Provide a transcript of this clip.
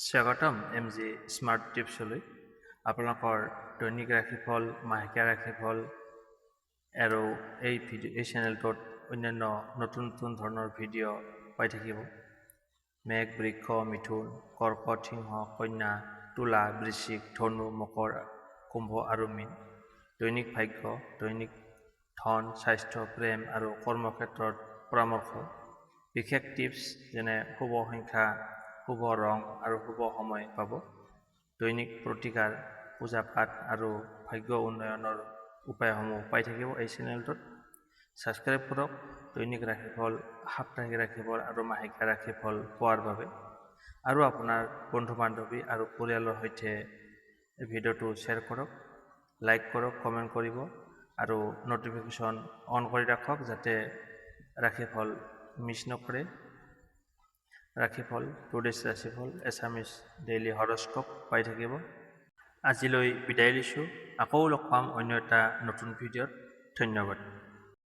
স্বাগতম MG smart টিপছলৈ। আপোনালোকৰ দৈনিক ৰাশিফল, মাহেকীয়া ৰাশিফল আৰু এই চেনেলটোত অন্যান্য নতুন ধৰণৰ ভিডিঅ' পাই থাকিব। মেঘ, বৃক্ষ, মিথুন, কৰ্কট, সিংহ, কন্যা, তুলা, বৃশ্চিক, ধনু, মকৰ, কুম্ভ আৰু মীন। দৈনিক ভাগ্য, দৈনিক ধন, স্বাস্থ্য, প্ৰেম আৰু কৰ্মক্ষেত্ৰত পৰামৰ্শ, বিশেষ টিপছ যেনে শুভ সংখ্যা, শুভ ৰং আৰু শুভ সময় পাব। দৈনিক প্ৰতিকাৰ, পূজা পাঠ আৰু ভাগ্য উন্নয়নৰ উপায়সমূহ পাই থাকিব এই চেনেলটোত। ছাবস্ক্ৰাইব কৰক দৈনিক ৰাশিফল, সাপ্তাহিক ৰাশিফল আৰু মাহেকীয়া ৰাশিফল পোৱাৰ বাবে। আৰু আপোনাৰ বন্ধু বান্ধৱী আৰু পৰিয়ালৰ সৈতে ভিডিঅ'টো শ্বেয়াৰ কৰক, লাইক কৰক, কমেণ্ট কৰিব আৰু নটিফিকেশ্যন অন কৰি ৰাখক যাতে ৰাশিফল মিছ নকৰে। ৰাশিফল, টুডেছ ৰাশিফল, এছামিছ ডেইলি হৰস্কোপ পাই থাকিব। আজিলৈ বিদায় লৈছোঁ। আকৌ লগ পাম অন্য এটা নতুন ভিডিঅ'ত। ধন্যবাদ।